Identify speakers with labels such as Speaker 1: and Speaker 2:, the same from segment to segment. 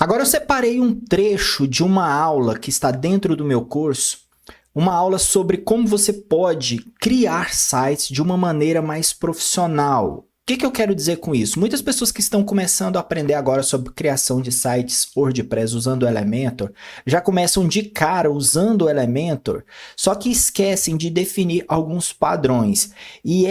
Speaker 1: Agora eu separei um trecho de uma aula que está dentro do meu curso, uma aula sobre como você pode criar sites de uma maneira mais profissional. O que eu quero dizer com isso? Muitas pessoas que estão começando a aprender agora sobre criação de sites WordPress usando o Elementor, já começam de cara usando o Elementor, só que esquecem de definir alguns padrões. E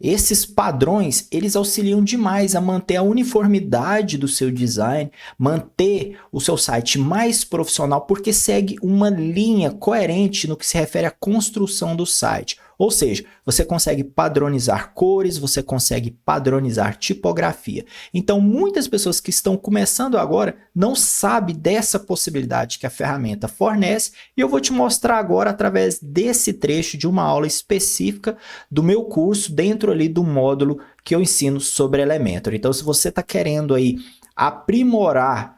Speaker 1: esses padrões, eles auxiliam demais a manter a uniformidade do seu design, manter o seu site mais profissional, porque segue uma linha coerente no que se refere à construção do site. Ou seja, você consegue padronizar cores, você consegue padronizar tipografia. Então, muitas pessoas que estão começando agora não sabem dessa possibilidade que a ferramenta fornece, e eu vou te mostrar agora através desse trecho de uma aula específica do meu curso, dentro ali do módulo que eu ensino sobre Elementor. Então, se você está querendo aí aprimorar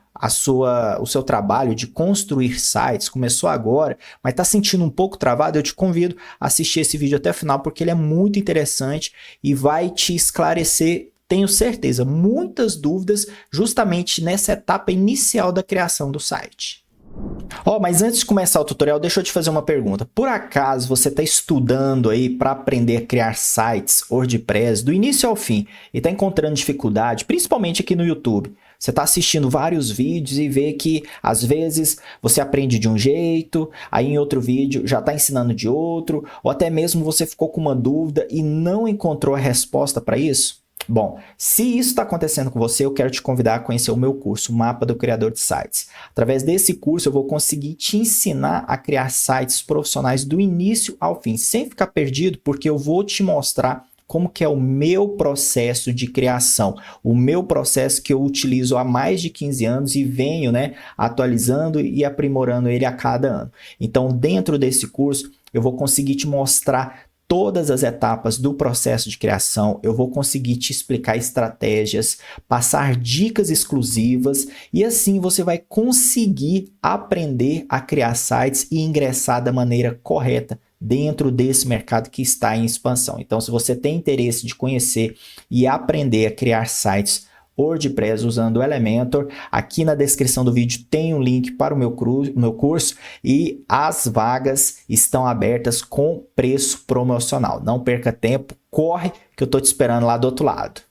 Speaker 1: o seu trabalho de construir sites, começou agora, mas está sentindo um pouco travado, eu te convido a assistir esse vídeo até o final, porque ele é muito interessante e vai te esclarecer, tenho certeza, muitas dúvidas justamente nessa etapa inicial da criação do site. Mas antes de começar o tutorial, deixa eu te fazer uma pergunta. Por acaso você está estudando aí para aprender a criar sites WordPress do início ao fim e está encontrando dificuldade, principalmente aqui no YouTube? Você está assistindo vários vídeos e vê que às vezes você aprende de um jeito, aí em outro vídeo já está ensinando de outro, ou até mesmo você ficou com uma dúvida e não encontrou a resposta para isso? Bom, se isso está acontecendo com você, eu quero te convidar a conhecer o meu curso, o Mapa do Criador de Sites. Através desse curso, eu vou conseguir te ensinar a criar sites profissionais do início ao fim, sem ficar perdido, porque eu vou te mostrar como que é o meu processo de criação, o meu processo que eu utilizo há mais de 15 anos e venho, atualizando e aprimorando ele a cada ano. Então, dentro desse curso, eu vou conseguir te mostrar todas as etapas do processo de criação, eu vou conseguir te explicar estratégias, passar dicas exclusivas e assim você vai conseguir aprender a criar sites e ingressar da maneira correta dentro desse mercado que está em expansão. Então, se você tem interesse de conhecer e aprender a criar sites WordPress usando o Elementor, aqui na descrição do vídeo tem um link para o meu curso e as vagas estão abertas com preço promocional. Não perca tempo, corre que eu estou te esperando lá do outro lado.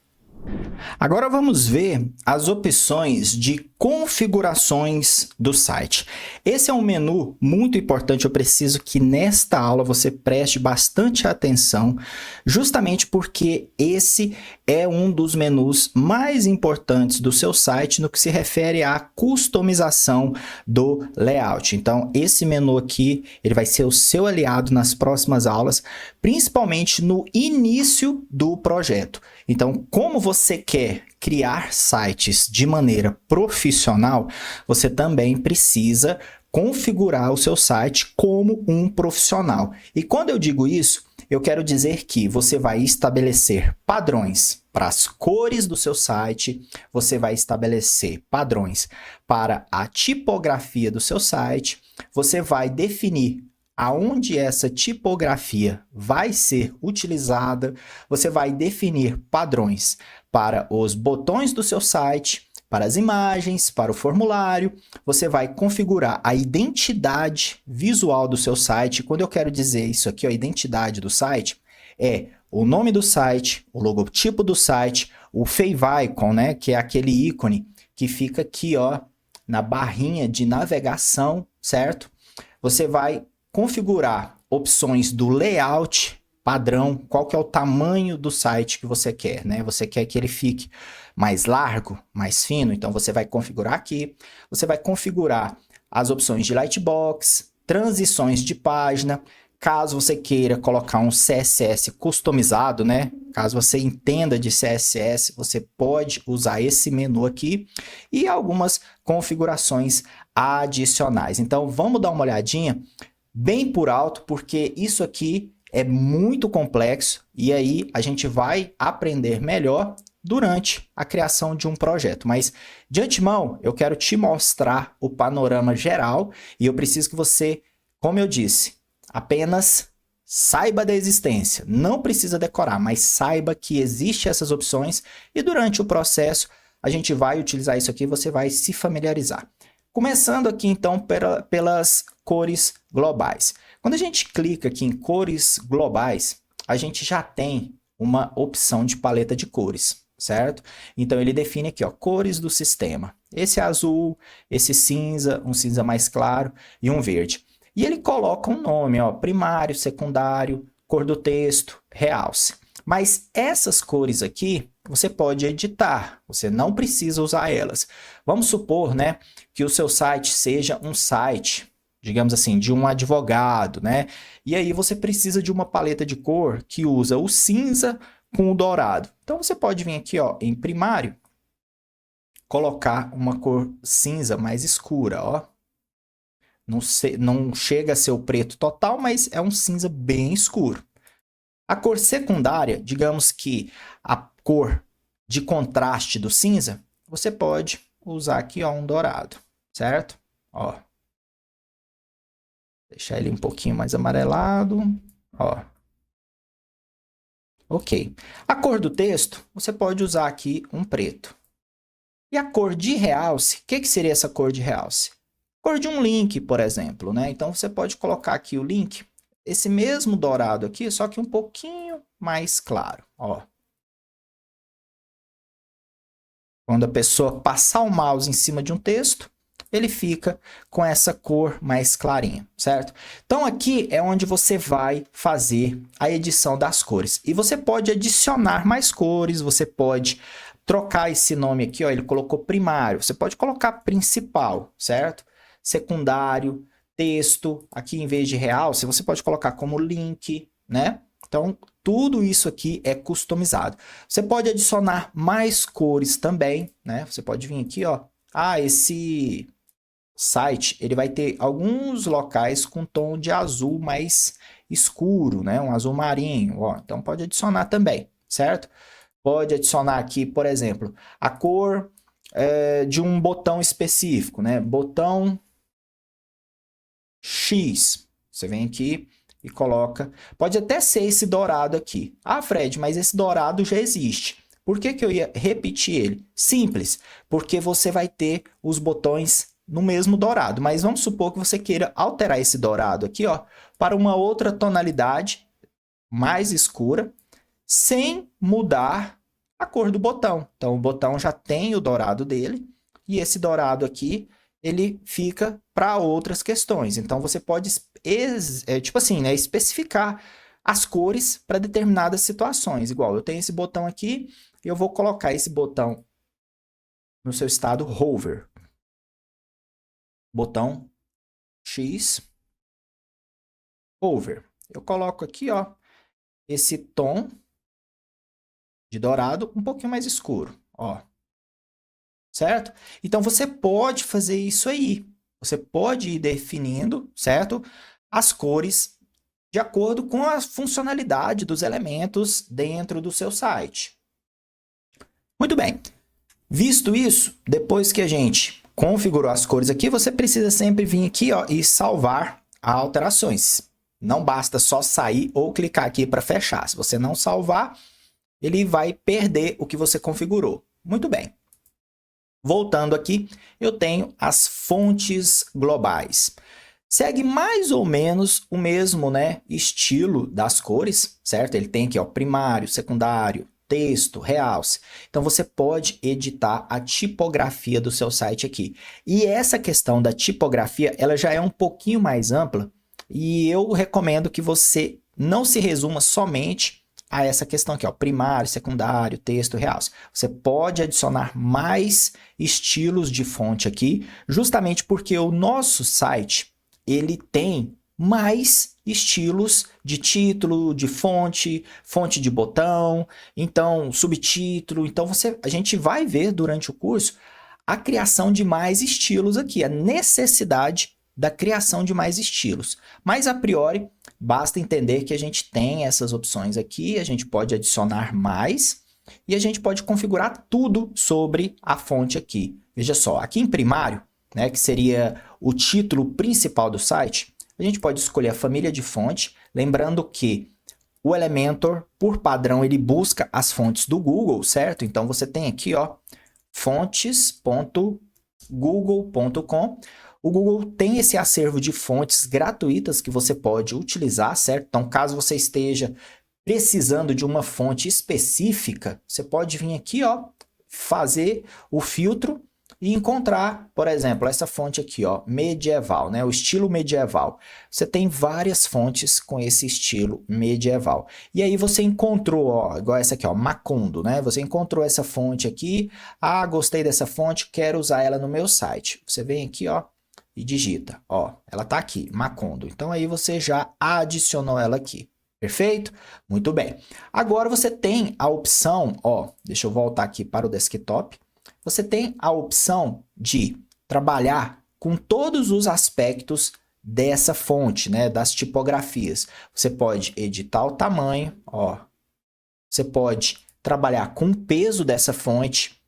Speaker 1: Agora vamos ver as opções de configurações do site. Esse é um menu muito importante, eu preciso que nesta aula você preste bastante atenção, justamente porque esse é um dos menus mais importantes do seu site no que se refere à customização do layout. Então, esse menu aqui, ele vai ser o seu aliado nas próximas aulas, principalmente no início do projeto. Então, como você quer criar sites de maneira profissional, você também precisa configurar o seu site como um profissional. E quando eu digo isso, eu quero dizer que você vai estabelecer padrões para as cores do seu site, você vai estabelecer padrões para a tipografia do seu site, você vai definir aonde essa tipografia vai ser utilizada, você vai definir padrões para os botões do seu site, para as imagens, para o formulário, você vai configurar a identidade visual do seu site. Quando eu quero dizer isso aqui, a identidade do site, é o nome do site, o logotipo do site, o favicon, que é aquele ícone que fica aqui, na barrinha de navegação, certo? Você vai configurar opções do layout padrão, qual que é o tamanho do site que você quer, Você quer que ele fique mais largo, mais fino, então você vai configurar aqui. Você vai configurar as opções de lightbox, transições de página, caso você queira colocar um CSS customizado, Caso você entenda de CSS, você pode usar esse menu aqui e algumas configurações adicionais. Então, vamos dar uma olhadinha bem por alto, porque isso aqui é muito complexo e aí a gente vai aprender melhor durante a criação de um projeto. Mas, de antemão, eu quero te mostrar o panorama geral e eu preciso que você, como eu disse, apenas saiba da existência. Não precisa decorar, mas saiba que existem essas opções e durante o processo a gente vai utilizar isso aqui, você vai se familiarizar. Começando aqui então pelas cores globais. Quando a gente clica aqui em cores globais, a gente já tem uma opção de paleta de cores, certo? Então ele define aqui, ó, cores do sistema. Esse é azul, esse cinza, um cinza mais claro e um verde. E ele coloca um nome, ó, primário, secundário, cor do texto, realce. Mas essas cores aqui, você pode editar, você não precisa usar elas. Vamos supor, né, que o seu site seja um site, digamos assim, de um advogado, né? E aí você precisa de uma paleta de cor que usa o cinza com o dourado. Então você pode vir aqui, ó, em primário, colocar uma cor cinza mais escura, ó. Não chega a ser o preto total, mas é um cinza bem escuro. A cor secundária, digamos que a cor de contraste do cinza, você pode usar aqui, ó, um dourado, certo? Ó. Deixar ele um pouquinho mais amarelado, ó. Ok. A cor do texto, você pode usar aqui um preto. E a cor de realce, o que seria essa cor de realce? Cor de um link, por exemplo, né? Então, você pode colocar aqui o link, esse mesmo dourado aqui, só que um pouquinho mais claro, ó. Quando a pessoa passar o mouse em cima de um texto, ele fica com essa cor mais clarinha, certo? Então, aqui é onde você vai fazer a edição das cores. E você pode adicionar mais cores, você pode trocar esse nome aqui, ó, ele colocou primário, você pode colocar principal, certo? Secundário, texto, aqui em vez de realce, você pode colocar como link, né? Então, tudo isso aqui é customizado. Você pode adicionar mais cores também, né? Você pode vir aqui, ó. Ah, esse site, ele vai ter alguns locais com tom de azul mais escuro, né? Um azul marinho, ó. Então, pode adicionar também, certo? Pode adicionar aqui, por exemplo, a cor de um botão específico, né? Botão X. Você vem aqui e coloca. Pode até ser esse dourado aqui. Ah, Fred, mas esse dourado já existe. Por que eu ia repetir ele? Simples, porque você vai ter os botões no mesmo dourado. Mas vamos supor que você queira alterar esse dourado aqui, ó, para uma outra tonalidade mais escura, sem mudar a cor do botão. Então, o botão já tem o dourado dele, e esse dourado aqui, ele fica para outras questões. Então, você pode, tipo assim, né, especificar as cores para determinadas situações. Igual, eu tenho esse botão aqui, e eu vou colocar esse botão no seu estado hover. Botão X, hover. Eu coloco aqui, ó, esse tom de dourado um pouquinho mais escuro, ó. Certo? Então, você pode fazer isso aí. Você pode ir definindo, certo? As cores de acordo com a funcionalidade dos elementos dentro do seu site. Muito bem. Visto isso, depois que a gente configurou as cores aqui, você precisa sempre vir aqui, ó, e salvar alterações. Não basta só sair ou clicar aqui para fechar. Se você não salvar, ele vai perder o que você configurou. Muito bem. Voltando aqui, eu tenho as fontes globais. Segue mais ou menos o mesmo, né, estilo das cores, certo? Ele tem aqui, ó, primário, secundário, texto, realce. Então, você pode editar a tipografia do seu site aqui. E essa questão da tipografia, ela já é um pouquinho mais ampla e eu recomendo que você não se resuma somente a essa questão aqui, ó, primário, secundário, texto, realce. Você pode adicionar mais estilos de fonte aqui, justamente porque o nosso site, ele tem mais estilos de título, de fonte, fonte de botão, então subtítulo. Então a gente vai ver durante o curso a criação de mais estilos aqui, a necessidade da criação de mais estilos. Mas a priori, basta entender que a gente tem essas opções aqui, a gente pode adicionar mais e a gente pode configurar tudo sobre a fonte aqui. Veja só, aqui em primário, né, que seria o título principal do site, a gente pode escolher a família de fonte, lembrando que o Elementor, por padrão, ele busca as fontes do Google, certo? Então, você tem aqui, ó, fontes.google.com. O Google tem esse acervo de fontes gratuitas que você pode utilizar, certo? Então, caso você esteja precisando de uma fonte específica, você pode vir aqui, ó, fazer o filtro e encontrar, por exemplo, essa fonte aqui, ó, medieval, né? O estilo medieval. Você tem várias fontes com esse estilo medieval. E aí você encontrou, ó, igual essa aqui, ó, Macondo, né? Você encontrou essa fonte aqui. Ah, gostei dessa fonte, quero usar ela no meu site. Você vem aqui, ó, e digita, ó, ela tá aqui, Macondo. Então aí você já adicionou ela aqui. Perfeito? Muito bem. Agora você tem a opção, ó, deixa eu voltar aqui para o desktop. Você tem a opção de trabalhar com todos os aspectos dessa fonte, né, das tipografias. Você pode editar o tamanho, ó. Você pode trabalhar com o peso dessa fonte,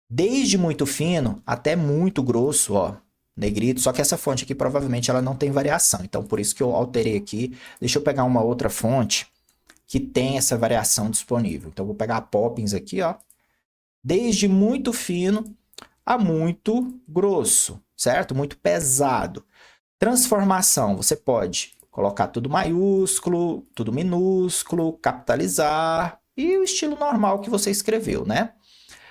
Speaker 1: desde muito fino até muito grosso, ó, negrito. Só que essa fonte aqui provavelmente ela não tem variação, então por isso que eu alterei aqui. Deixa eu pegar uma outra fonte que tem essa variação disponível. Então eu vou pegar a Poppins aqui, ó. Desde muito fino a muito grosso, certo? Muito pesado. Transformação, você pode colocar tudo maiúsculo, tudo minúsculo, capitalizar e o estilo normal que você escreveu, né?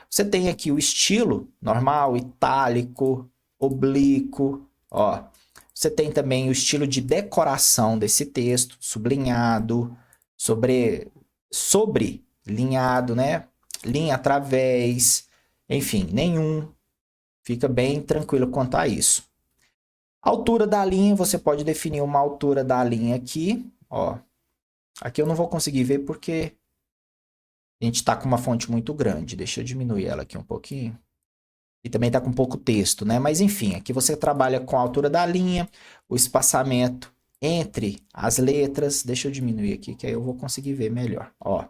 Speaker 1: Você tem aqui o estilo normal, itálico, oblíquo, ó. Você tem também o estilo de decoração desse texto, sublinhado, sobrelinhado, né? Linha através, enfim, nenhum. Fica bem tranquilo quanto a isso. Altura da linha, você pode definir uma altura da linha aqui, ó. Aqui eu não vou conseguir ver porque a gente está com uma fonte muito grande. Deixa eu diminuir ela aqui um pouquinho. E também está com pouco texto, né? Mas enfim, aqui você trabalha com a altura da linha, o espaçamento entre as letras. Deixa eu diminuir aqui que aí eu vou conseguir ver melhor, ó.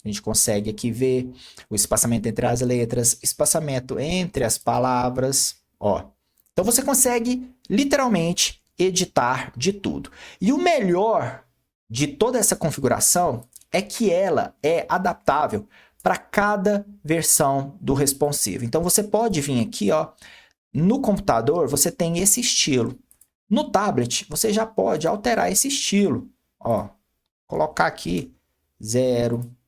Speaker 1: A gente consegue aqui ver o espaçamento entre as letras, espaçamento entre as palavras, ó. Então você consegue literalmente editar de tudo. E o melhor de toda essa configuração é que ela é adaptável para cada versão do responsive. Então você pode vir aqui, ó, no computador você tem esse estilo. No tablet você já pode alterar esse estilo, ó. Colocar aqui 0,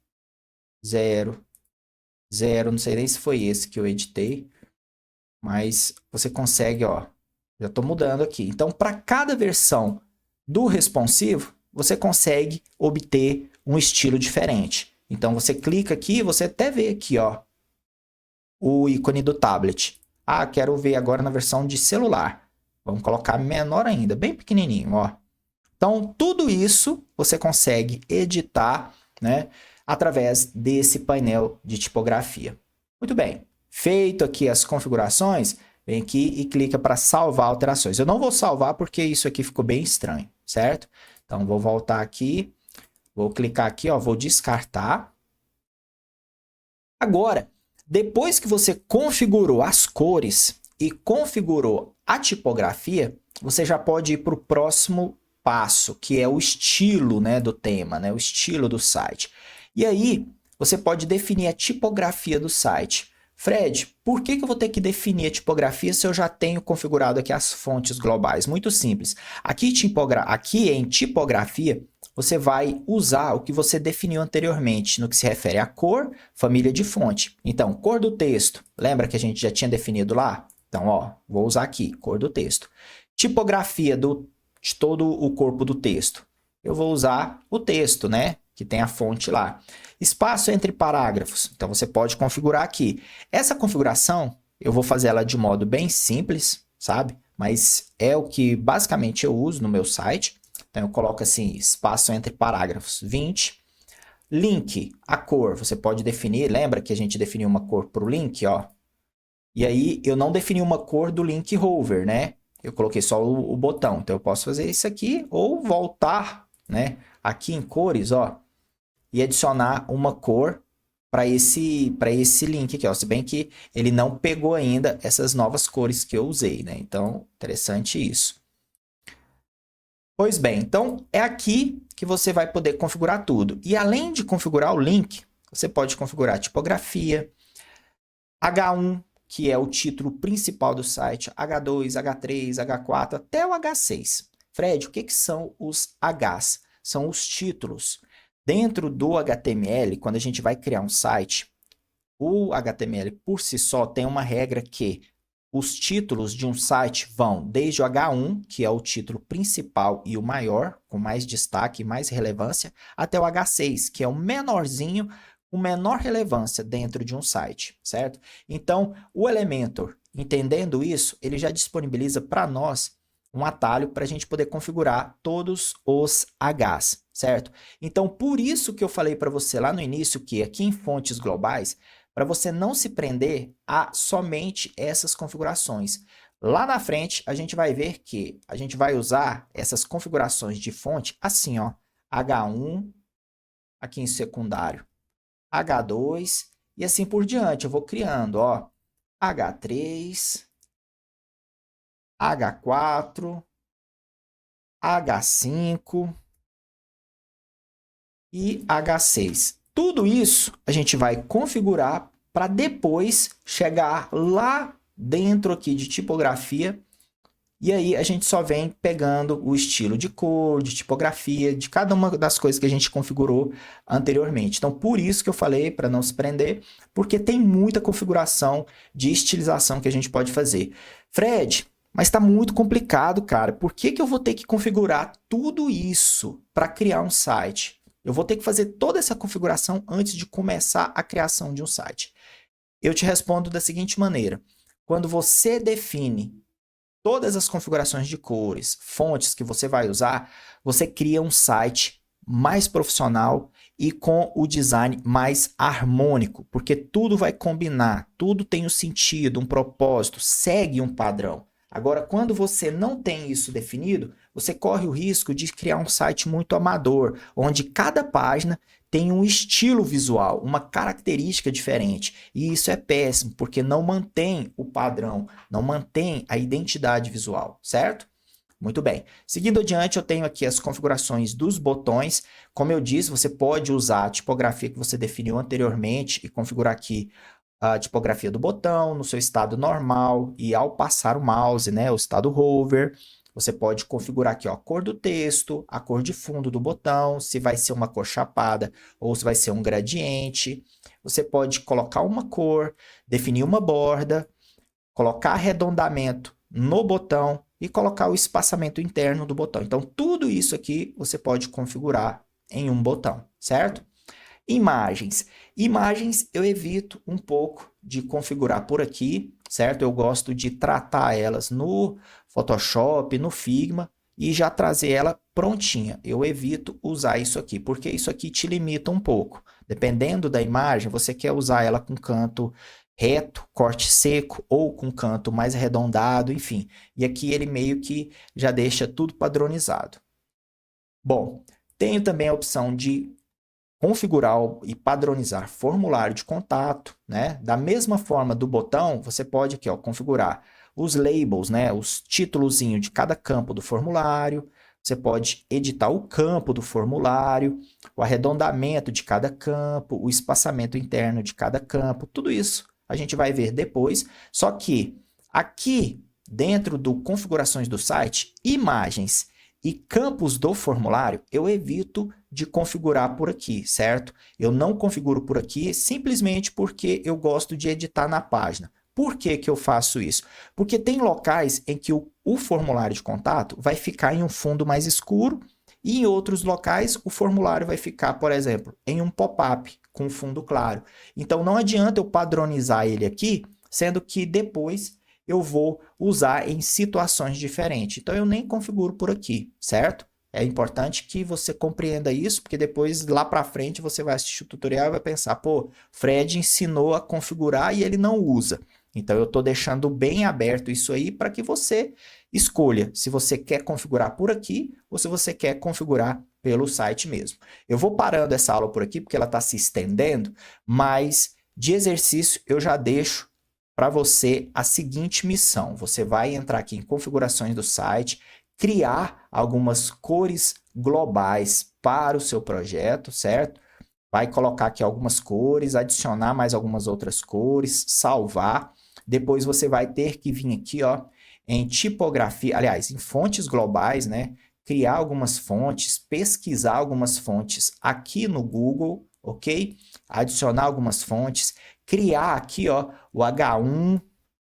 Speaker 1: 0, 0, não sei nem se foi esse que eu editei, mas você consegue, ó, já estou mudando aqui. Então, para cada versão do responsivo, você consegue obter um estilo diferente. Então, você clica aqui, você até vê aqui, ó, o ícone do tablet. Ah, quero ver agora na versão de celular. Vamos colocar menor ainda, bem pequenininho, ó. Então, tudo isso você consegue editar, né, através desse painel de tipografia. Muito bem, feito aqui as configurações, vem aqui e clica para salvar alterações. Eu não vou salvar porque isso aqui ficou bem estranho, certo? Então, vou voltar aqui, vou clicar aqui, ó, vou descartar. Agora, depois que você configurou as cores e configurou a tipografia, você já pode ir para o próximo passo, que é o estilo, né, do tema, né, o estilo do site. E aí, você pode definir a tipografia do site. Fred, por que eu vou ter que definir a tipografia se eu já tenho configurado aqui as fontes globais? Muito simples. Aqui em tipografia, você vai usar o que você definiu anteriormente no que se refere à cor, família de fonte. Então, cor do texto. Lembra que a gente já tinha definido lá? Então, ó, vou usar aqui, cor do texto. Tipografia de todo o corpo do texto. Eu vou usar o texto, né? Que tem a fonte lá. Espaço entre parágrafos. Então, você pode configurar aqui. Essa configuração, eu vou fazer ela de modo bem simples, sabe? Mas é o que basicamente eu uso no meu site. Então, eu coloco assim, espaço entre parágrafos 20. Link, a cor, você pode definir. Lembra que a gente definiu uma cor para o link, ó? E aí, eu não defini uma cor do link hover, né? Eu coloquei só o botão. Então, eu posso fazer isso aqui ou voltar, né? Aqui em cores, ó. E adicionar uma cor para esse link aqui, ó. Se bem que ele não pegou ainda essas novas cores que eu usei, né? Então, interessante isso. Pois bem, então é aqui que você vai poder configurar tudo. E além de configurar o link, você pode configurar a tipografia, H1, que é o título principal do site, H2, H3, H4, até o H6. Fred, o que são os Hs? São os títulos. Dentro do HTML, quando a gente vai criar um site, o HTML por si só tem uma regra que os títulos de um site vão desde o H1, que é o título principal e o maior, com mais destaque e mais relevância, até o H6, que é o menorzinho, com menor relevância dentro de um site, certo? Então, o Elementor, entendendo isso, ele já disponibiliza para nós um atalho para a gente poder configurar todos os Hs, certo? Então, por isso que eu falei para você lá no início que aqui em fontes globais, para você não se prender a somente essas configurações. Lá na frente, a gente vai ver que a gente vai usar essas configurações de fonte assim, ó, H1, aqui em secundário, H2 e assim por diante. Eu vou criando, ó, H3, H4, H5 e H6. Tudo isso a gente vai configurar para depois chegar lá dentro aqui de tipografia e aí a gente só vem pegando o estilo de cor, de tipografia, de cada uma das coisas que a gente configurou anteriormente. Então, por isso que eu falei para não se prender, porque tem muita configuração de estilização que a gente pode fazer. Fred, mas está muito complicado, cara. Por que eu vou ter que configurar tudo isso para criar um site? Eu vou ter que fazer toda essa configuração antes de começar a criação de um site. Eu te respondo da seguinte maneira. Quando você define todas as configurações de cores, fontes que você vai usar, você cria um site mais profissional e com o design mais harmônico, porque tudo vai combinar, tudo tem um sentido, um propósito, segue um padrão. Agora, quando você não tem isso definido, você corre o risco de criar um site muito amador, onde cada página tem um estilo visual, uma característica diferente. E isso é péssimo, porque não mantém o padrão, não mantém a identidade visual, certo? Muito bem. Seguindo adiante, eu tenho aqui as configurações dos botões. Como eu disse, você pode usar a tipografia que você definiu anteriormente e configurar aqui a tipografia do botão no seu estado normal e ao passar o mouse, né, o estado hover. Você pode configurar aqui ó, a cor do texto, a cor de fundo do botão, se vai ser uma cor chapada ou se vai ser um gradiente. Você pode colocar uma cor, definir uma borda, colocar arredondamento no botão e colocar o espaçamento interno do botão. Então, tudo isso aqui você pode configurar em um botão, certo? Imagens. Imagens eu evito um pouco de configurar por aqui, certo? Eu gosto de tratar elas no Photoshop, no Figma e já trazer ela prontinha. Eu evito usar isso aqui, porque isso aqui te limita um pouco. Dependendo da imagem, você quer usar ela com canto reto, corte seco ou com canto mais arredondado, enfim. E aqui ele meio que já deixa tudo padronizado. Bom, tenho também a opção de configurar e padronizar formulário de contato, né? Da mesma forma do botão, você pode aqui, ó, configurar os labels, né? Os títulozinhos de cada campo do formulário. Você pode editar o campo do formulário, o arredondamento de cada campo, o espaçamento interno de cada campo, tudo isso a gente vai ver depois. Só que aqui dentro do configurações do site, imagens e campos do formulário, eu evito de configurar por aqui, certo? Eu não configuro por aqui simplesmente porque eu gosto de editar na página. Por que que eu faço isso? Porque tem locais em que o formulário de contato vai ficar em um fundo mais escuro e em outros locais o formulário vai ficar, por exemplo, em um pop-up com fundo claro. Então não adianta eu padronizar ele aqui, sendo que depois eu vou usar em situações diferentes. Então, eu nem configuro por aqui, certo? É importante que você compreenda isso, porque depois, lá para frente, você vai assistir o tutorial e vai pensar, pô, Fred ensinou a configurar e ele não usa. Então, eu estou deixando bem aberto isso aí para que você escolha se você quer configurar por aqui ou se você quer configurar pelo site mesmo. Eu vou parando essa aula por aqui, porque ela está se estendendo, mas de exercício eu já deixo para você a seguinte missão. Você vai entrar aqui em configurações do site, criar algumas cores globais para o seu projeto, certo? vai colocar aqui algumas cores, adicionar mais algumas outras cores, salvar. Depois você vai ter que vir aqui, ó, em tipografia, aliás, em fontes globais, né? Criar algumas fontes, pesquisar algumas fontes aqui no Google, ok? Adicionar algumas fontes, criar aqui, ó, o H1,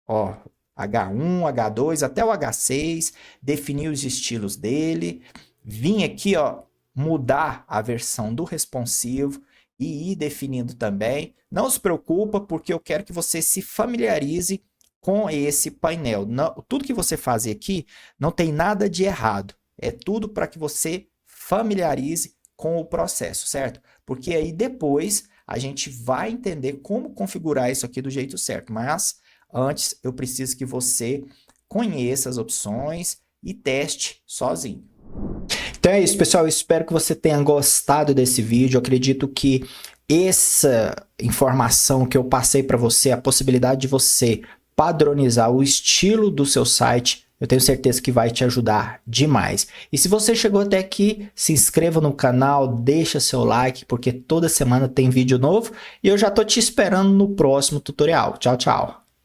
Speaker 1: ó, H1, H2, até o H6, definir os estilos dele, vir aqui, ó, mudar a versão do responsivo e ir definindo também. Não se preocupa, porque eu quero que você se familiarize com esse painel. Não, tudo que você fazer aqui não tem nada de errado. É tudo para que você familiarize com o processo, certo? Porque aí depois a gente vai entender como configurar isso aqui do jeito certo. Mas antes eu preciso que você conheça as opções e teste sozinho. Então é isso, pessoal. Eu espero que você tenha gostado desse vídeo. Eu acredito que essa informação que eu passei para você, a possibilidade de você padronizar o estilo do seu site, eu tenho certeza que vai te ajudar demais. E se você chegou até aqui, se inscreva no canal, deixa seu like, porque toda semana tem vídeo novo e eu já tô te esperando no próximo tutorial. Tchau, tchau!